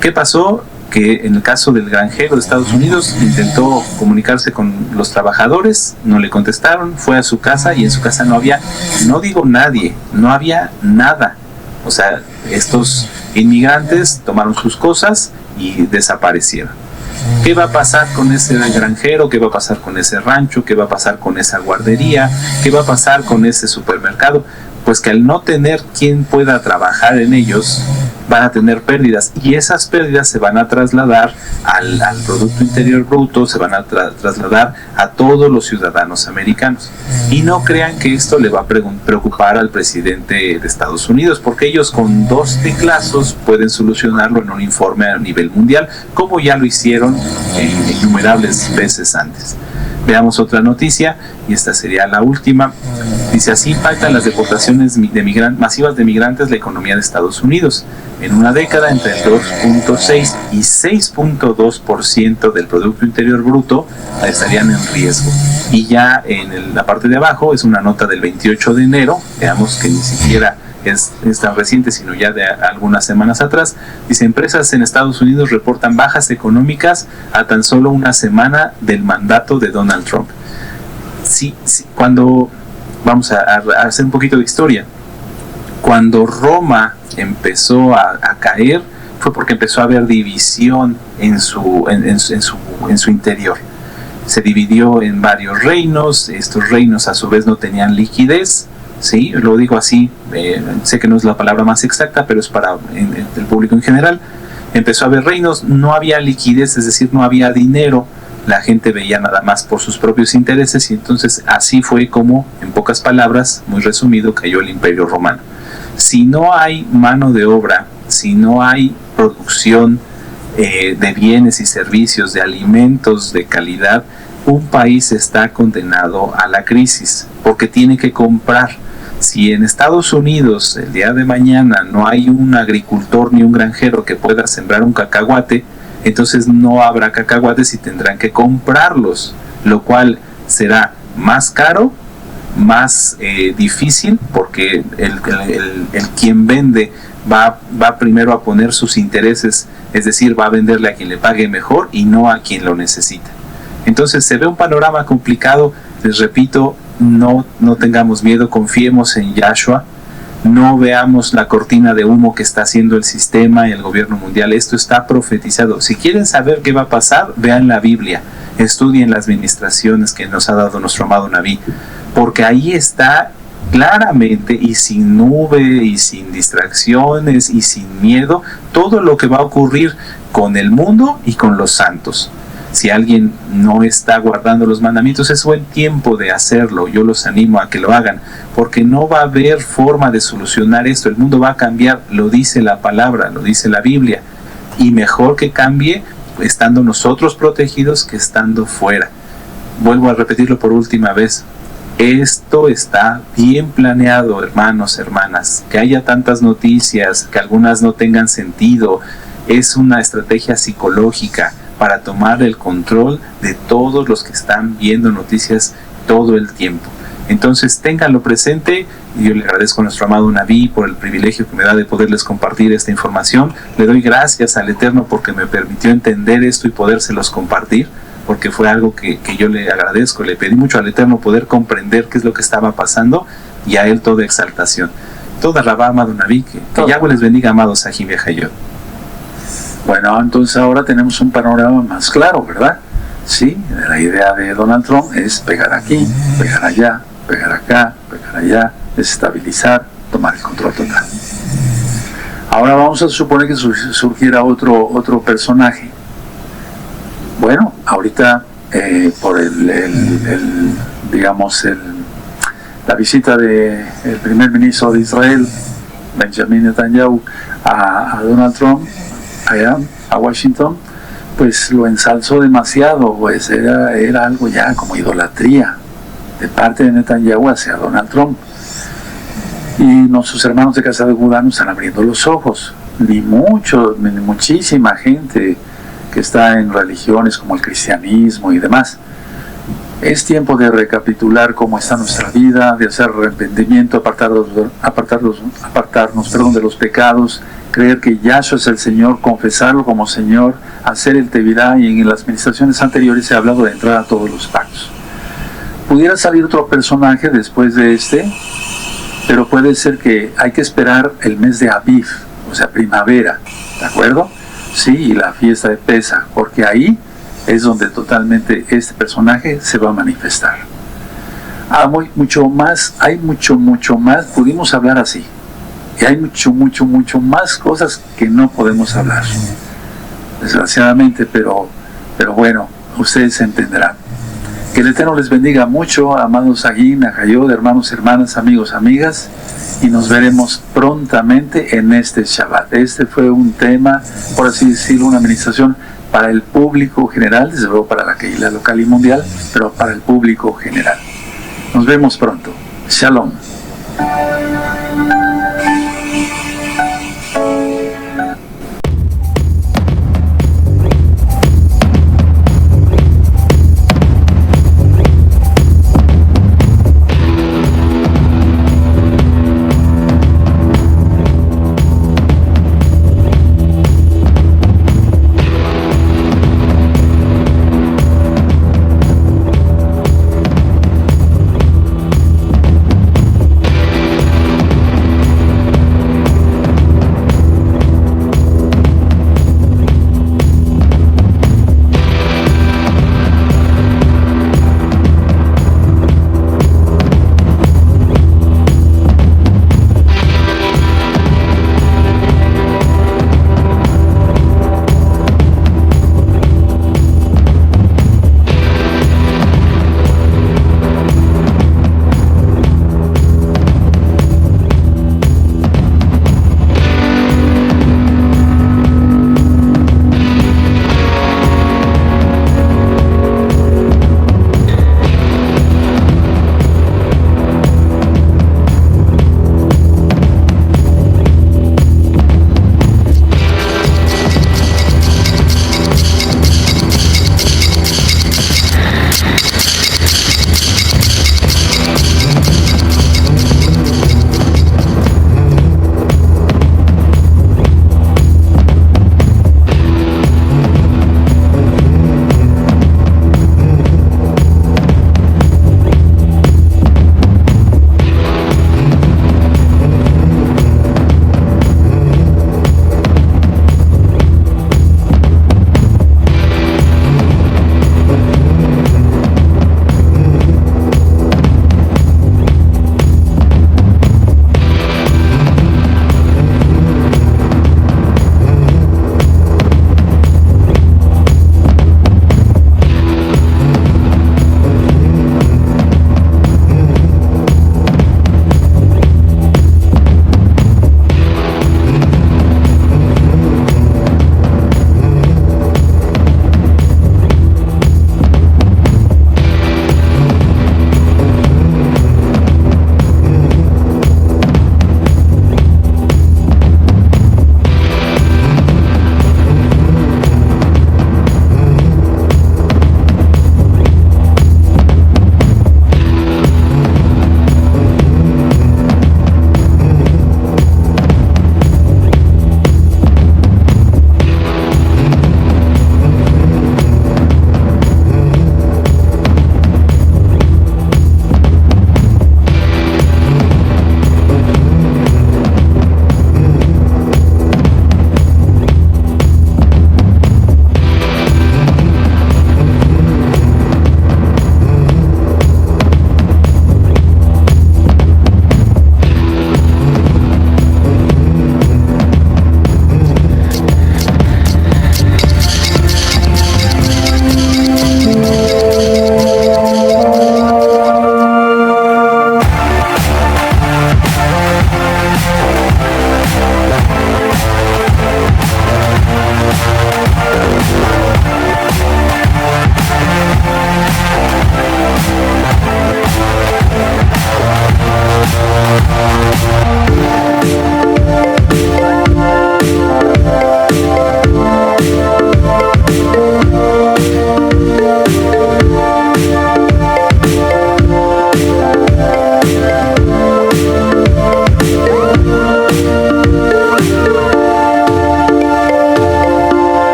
¿Qué pasó? Que en el caso del granjero de Estados Unidos intentó comunicarse con los trabajadores, no le contestaron, fue a su casa y en su casa no había, no digo nadie, no había nada. O sea, estos inmigrantes tomaron sus cosas y desaparecieron. ¿Qué va a pasar con ese granjero? ¿Qué va a pasar con ese rancho? ¿Qué va a pasar con esa guardería? ¿Qué va a pasar con ese supermercado? pues que al no tener quien pueda trabajar en ellos, van a tener pérdidas, y esas pérdidas se van a trasladar al Producto Interior Bruto, se van a trasladar a todos los ciudadanos americanos. Y no crean que esto le va a preocupar al presidente de Estados Unidos, porque ellos con 2 teclazos pueden solucionarlo en un informe a nivel mundial, como ya lo hicieron innumerables veces antes. Veamos otra noticia, y esta sería la última. Dice: así impactan las deportaciones masivas de migrantes la economía de Estados Unidos. En una década, entre el 2.6 y 6.2% del Producto Interior Bruto estarían en riesgo. Y ya en la parte de abajo es una nota del 28 de enero, veamos que ni siquiera es tan reciente, sino ya de algunas semanas atrás. Dice: empresas en Estados Unidos reportan bajas económicas a tan solo una semana del mandato de Donald Trump. Sí, cuando vamos a hacer un poquito de historia, cuando Roma empezó a caer, fue porque empezó a haber división en su interior. Se dividió en varios reinos. Estos reinos a su vez no tenían liquidez. Sí, lo digo así, sé que no es la palabra más exacta, pero es para el público en general. Empezó a haber reinos, no había liquidez, es decir, no había dinero, la gente veía nada más por sus propios intereses, y entonces así fue como, en pocas palabras, muy resumido, cayó el Imperio Romano. Si no hay mano de obra, si no hay producción de bienes y servicios, de alimentos de calidad, un país está condenado a la crisis, porque tiene que comprar. Si en Estados Unidos el día de mañana no hay un agricultor ni un granjero que pueda sembrar un cacahuate, entonces no habrá cacahuates y tendrán que comprarlos, lo cual será más caro, más difícil, porque el quien vende va primero a poner sus intereses, es decir, va a venderle a quien le pague mejor y no a quien lo necesita. Entonces se ve un panorama complicado. Les repito, no tengamos miedo, confiemos en Yahshua, no veamos la cortina de humo que está haciendo el sistema y el gobierno mundial. Esto está profetizado. Si quieren saber qué va a pasar, vean la Biblia, estudien las ministraciones que nos ha dado nuestro amado Naví, porque ahí está claramente y sin nube y sin distracciones y sin miedo todo lo que va a ocurrir con el mundo y con los santos. Si alguien no está guardando los mandamientos, es buen tiempo de hacerlo. Yo los animo a que lo hagan, porque no va a haber forma de solucionar esto. El mundo va a cambiar, lo dice la palabra, lo dice la Biblia, y mejor que cambie estando nosotros protegidos que estando fuera. Vuelvo a repetirlo por última vez: esto está bien planeado, hermanos, hermanas. Que haya tantas noticias, que algunas no tengan sentido, es una estrategia psicológica para tomar el control de todos los que están viendo noticias todo el tiempo. Entonces ténganlo presente. Yo le agradezco a nuestro amado Naví por el privilegio que me da de poderles compartir esta información. Le doy gracias al Eterno porque me permitió entender esto y podérselos compartir, porque fue algo que yo le agradezco. Le pedí mucho al Eterno poder comprender qué es lo que estaba pasando, y a Él toda exaltación. Toda Rabá, amado Naví, que Yahweh les bendiga, amados Sahim Yahayot. Bueno, entonces ahora tenemos un panorama más claro, ¿verdad? Sí, la idea de Donald Trump es pegar aquí, pegar allá, pegar acá, pegar allá, desestabilizar, tomar el control total. Ahora vamos a suponer que surgiera otro personaje. Bueno, ahorita por la visita del primer ministro de Israel, Benjamin Netanyahu, a Donald Trump, allá a Washington, pues lo ensalzó demasiado, pues era algo ya como idolatría de parte de Netanyahu hacia Donald Trump. Y nuestros hermanos de Casa de Judá nos están abriendo los ojos, ni muchísima gente que está en religiones como el cristianismo y demás. Es tiempo de recapitular cómo está nuestra vida, de hacer arrepentimiento, apartarnos de los pecados, creer que Yahshua es el Señor, confesarlo como Señor, hacer el Tevilá, y en las administraciones anteriores se ha hablado de entrar a todos los pactos. Pudiera salir otro personaje después de este, pero puede ser que hay que esperar el mes de Aviv, o sea, primavera, ¿de acuerdo? Sí, y la fiesta de Pesaj, porque ahí es donde totalmente este personaje se va a manifestar. mucho más, pudimos hablar así. Y hay mucho más cosas que no podemos hablar, desgraciadamente, pero bueno, ustedes entenderán. Que el Eterno les bendiga mucho, amados Aguín, Ajayod, hermanos, hermanas, amigos, amigas, y nos veremos prontamente en este Shabbat. Este fue un tema, por así decirlo, una administración para el público general, desde luego para la Keilah local y mundial, pero para el público general. Nos vemos pronto. Shalom.